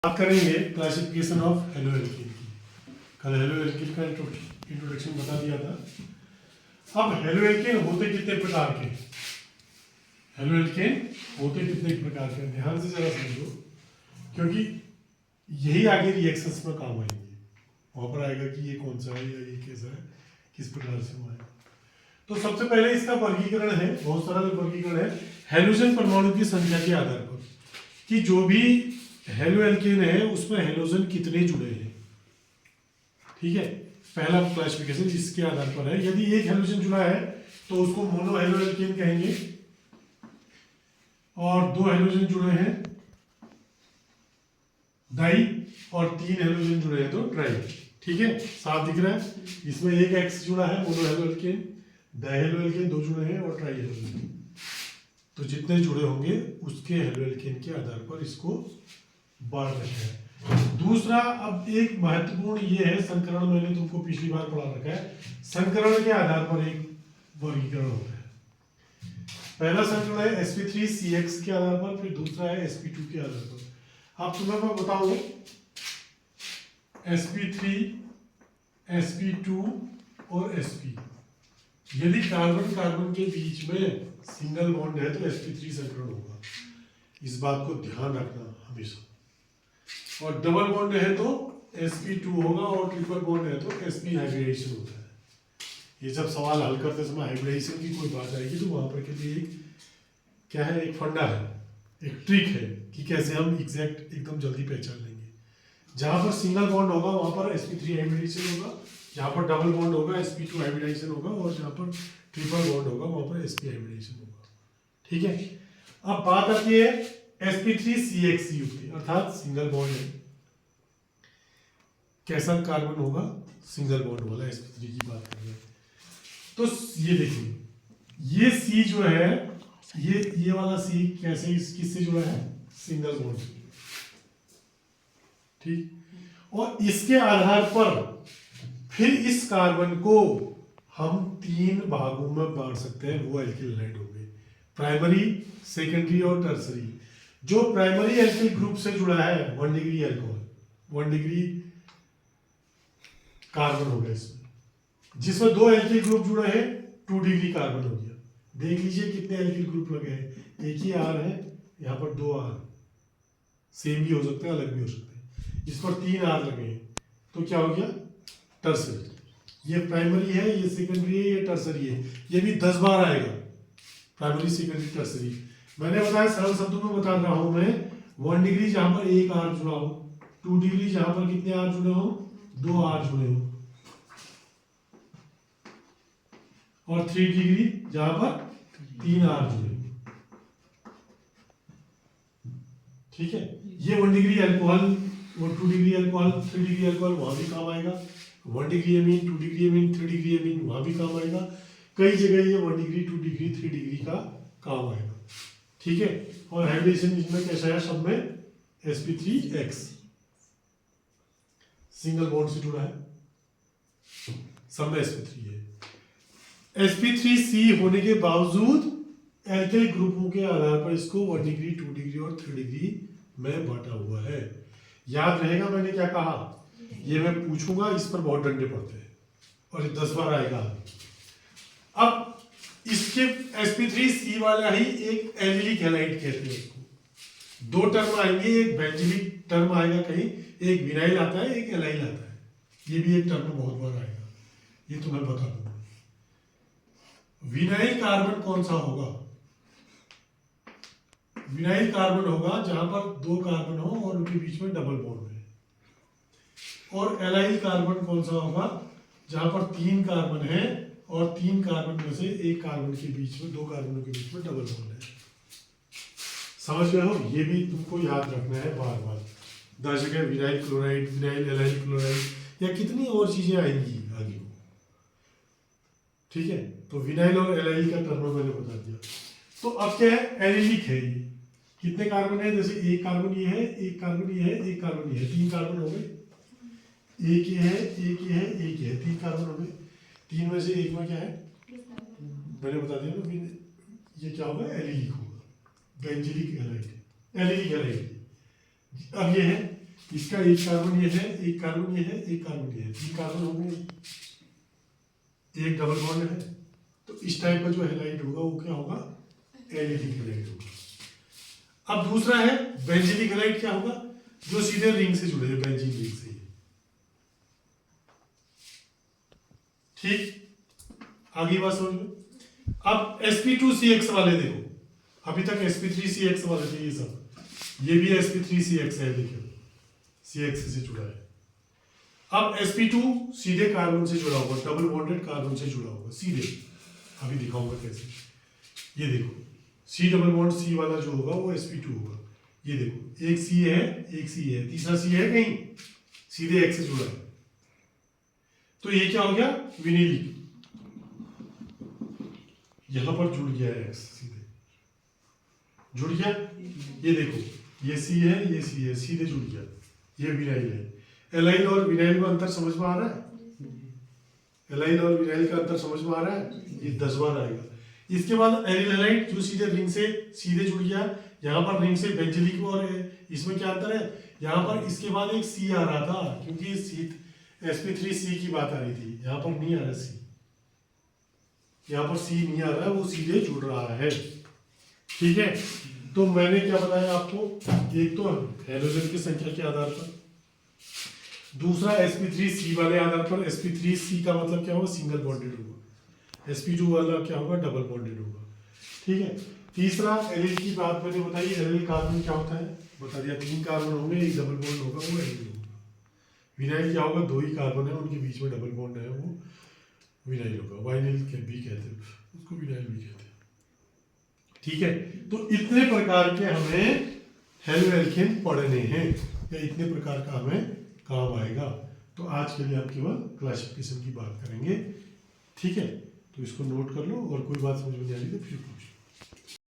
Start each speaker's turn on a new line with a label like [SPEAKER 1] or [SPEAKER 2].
[SPEAKER 1] बात करेंगे classification of hello alkene की। कल हेलो एल्कीन का इंट्रोडक्शन बता दिया था। अब हेलो एल्कीन होते कितने प्रकार के, हेलो एल्कीन होते कितने प्रकार के, ध्यान से जरा समझो, क्योंकि यही आगे रिएक्शंस में काम आएंगे। वहां पर आएगा कि ये कौन सा है या ये कैसा है, किस प्रकार से हुआ है। तो सबसे पहले इसका वर्गीकरण है, बहुत सरल वर्गीकरण है, हेलोजन परमाणु की संख्या के आधार पर कि जो भी हेलो एल्केन है उसमें हेलोजन कितने जुड़े हैं। ठीक है, पहला क्लासिफिकेशन इसके आधार पर है। यदि एक हेलोजन जुड़ा है तो उसको मोनो हेलो एल्केन कहेंगे, और दो हेलोजन जुड़े हैं डाई, और तीन हेलोजन जुड़े हैं तो ट्राई। ठीक है, साफ दिख रहा है। इसमें एक एक्स जुड़ा है mono halo alkane, die halo alkane दो जुड़े हैं और ट्राई हेलो एल्केन। तो जितने जुड़े होंगे उसके हेलो एल्केन के आधार पर इसको बांट रखा है। दूसरा, अब एक महत्वपूर्ण ये है, संकरण मैंने तुमको पिछली बार पढ़ा रखा है, संकरण के आधार पर एक वर्गीकरण होता है। पहला संकरण है sp3CX के आधार पर, फिर दूसरा है sp2 के आधार पर। अब तुम्हें मैं बताऊं sp3, sp2 और sp, यदि कार्बन कार्बन के बीच में सिंगल बॉन्ड है तो sp3 संकरण होगा, इस बात को ध्यान रखना हमेशा। और डबल बॉन्ड है तो sp2 होगा, और ट्रिपल बॉन्ड है तो sp हाइब्रिडेशन होता है। ये जब सवाल हल करते समय हाइब्रिडेशन की कोई बात आएगी तो वहां पर के लिए एक क्या है, एक फंडा है, एक ट्रिक है कि कैसे हम एग्जैक्ट एकदम जल्दी पहचान लेंगे। जहां पर सिंगल बॉन्ड होगा वहां पर sp3 हाइब्रिडेशन होगा, जहां पर डबल बॉन्ड होगा sp2 हाइब्रिडेशन होगा, और जहां पर ट्रिपल बॉन्ड होगा वहां पर sp हाइब्रिडेशन होगा। ठीक है, अब बात आती है sp3CX युक्त, अर्थात सिंगल बॉन्ड है। कैसा कार्बन होगा, सिंगल बॉन्ड वाला sp3 की बात कर रहे हैं। तो ये देखिए, ये C जो है, ये वाला C कैसे किससे जुड़ा है, सिंगल बॉन्ड से। ठीक, और इसके आधार पर फिर इस कार्बन को हम तीन भागों में बांट सकते हैं, वो एल्किल हैलाइड होंगे, प्राइमरी, सेकेंडरी और टर्सरी। जो प्राइमरी एल्किल ग्रुप से जुड़ा है 1 डिग्री एल्कोहल, 1 डिग्री कार्बन हो गया इसमें। जिसमें दो एल्किल ग्रुप जुड़े हैं 2 डिग्री कार्बन हो गया। देख लीजिए कितने एल्किल ग्रुप लगे हैं, एक ही आर है, यहाँ पर 2 आर, सेम भी हो सकते हैं अलग भी हो सकते हैं। इस पर 3 आर लगे हैं तो क्या हो गया, टर्सरी। ये प्राइमरी है, ये सेकेंडरी है, ये टर्सरी है। ये भी 10 बार आएगा, प्राइमरी सेकेंडरी टर्सरी। मैंने बताया, सरल शब्दों में बता रहा हूं मैं, 1 डिग्री जहां पर एक आर जुड़ा हो, 2 डिग्री जहां पर कितने आर जुड़े हो, 2 आर जुड़े हो, और 3 डिग्री जहां पर 3 आर जुड़े हो। ठीक है, ये 1 डिग्री अल्कोहल और 2 डिग्री अल्कोहल, 3 डिग्री अल्कोहल वहां भी काम आएगा, 1 degree amine, 2 degree amine, 3 degree amine वहां भी काम आएगा। कई जगह ये 1 डिग्री, 2 डिग्री, 3 डिग्री का काम आएगा। ठीक है, और हाइब्रिडेशन इसमें कैसा है, सब में sp3X सिंगल बॉन्ड से जुड़ा है, सब में sp3 है। sp3C होने के बावजूद एल्किल ग्रुपों के आधार पर इसको 1 डिग्री, 2 डिग्री और 3 डिग्री में बांटा हुआ है। याद रहेगा मैंने क्या कहा, ये मैं पूछूंगा, इस पर बहुत डंडे पड़ते हैं और ये 10 बार आएगा। अब इसके sp3C वाला ही एक एलिलिक हैलाइड कहते हैं इसको। 2 टर्म आएंगे, एक बेंजीलिक टर्म आएगा कहीं, एक विनाइल आता है, एक एलाइल आता है। ये भी एक टर्म बहुत बार आएगा, ये तो मैं बता दूंगा। विनाइल कार्बन कौन सा होगा, विनाइल कार्बन होगा जहां पर 2 कार्बन हो और उनके बीच में डबल बॉन्ड है। और एलाइल कार्बन कौन सा होगा, जहां पर 3 कार्बन है और 3 कार्बन में से एक कार्बन के बीच में, 2 कार्बनों के बीच में डबल बॉन्ड है। समझ गए हो, ये भी तुमको याद रखना है बार बार। 10 जगह vinyl chloride, vinyl allyl chloride, या कितनी और चीजें आएंगी आगे। ठीक है, तो विनाइल और एलाइल का टर्म मैंने बता दिया। तो अब क्या है, एलिलिक है ये। कितने कार्बन है, जैसे एक कार्बन ये है, एक कार्बन ये है, एक कार्बन ये है, 3 कार्बन हो गए। एक ये है, एक ये है, एक ये है, 3 कार्बन हो गए। 3 में से एक में क्या है, मैंने बता दिया ना, ये क्या होगा, एलिलिक होगा, बेंजीलिक हैलाइड, एलिलिक हैलाइड। अब ये है, इसका एक कार्बन ये है, एक कार्बन ये है, एक कार्बन ये है, 3 कार्बन हो गए, एक डबल बॉन्ड है। तो इस टाइप का जो हैलाइड होगा वो क्या होगा, एल्डिहाइड हैलाइड होगा। अब दूसरा है बेंजीनिक हैलाइड, क्या होगा, जो सीधे रिंग से जुड़े हैं, बेंजीन रिंग से। ठीक, आगे बात समझ में। अब sp2CX वाले देखो, अभी तक sp3CX वाले थे ये सब, ये भी sp3CX है, देखो CX से जुड़ा है। अब sp2 सीधे कार्बन से जुड़ा होगा, डबल बॉन्डेड कार्बन से जुड़ा होगा सीधे, अभी दिखाऊंगा कैसे। ये देखो C डबल बॉन्ड C वाला जो होगा वो sp2 होगा। ये देखो एक C है, एक C है, तीसरा C है कहीं, सीधे X से जुड़ा है। तो ये क्या हो गया, विनिलिक, यहां पर जुड़ गया है X, सीधे जुड़ गया। ये देखो ये C है, ये C है, सीधे जुड़ गया, ये विनाइल है। एलाइल और विनाइल में अंतर समझ में आ रहा है, एलाइल और विनाइल का अंतर समझ में आ रहा है, ये 10 बार आएगा। इसके बाद एरिल हैलाइड जो सीधे रिंग से सीधे जुड़ गया, यहाँ पर रिंग से बेंजिलिक और इसमें क्या अंतर है, यहाँ पर इसके बाद एक C आ रहा था, क्योंकि sp3C की बात आ रही थी, यहाँ पर नहीं आ रहा C, यहाँ पर C नहीं आ रहा है, वो सीधे जुड़ रहा है। ठीक है, तो मैंने क्या बताया आपको, एक तो हैलोजन की संख्या के आधार पर, दूसरा sp3C वाले आधार पर। sp3C का मतलब क्या होगा, सिंगल बॉन्डेड होगा, sp2 वाला क्या होगा, डबल बॉन्डेड होगा। ठीक है, तीसरा एलिल की बात मैंने बताई, एलिल कार्बन क्या होता है बता दिया, 3 कार्बन होंगे, एक डबल बॉन्ड होगा, वो एलिल होगा। विनाइल क्या होगा, 2 ही कार्बन है, उनके बीच में डबल बॉन्ड है, वो विनाइल होगा। वाइनिल भी कहते हैं उसको, विनाइल भी कहते हैं। ठीक है, तो इतने प्रकार के हमें हेलोएल्केन पढ़ने हैं, या इतने प्रकार का हमें काम आएगा। तो आज के लिए हम केवल क्लासिफिकेशन की बात करेंगे। ठीक है, तो इसको नोट कर लो, और कोई बात समझ में नहीं आ रही तो फिर पूछ लो।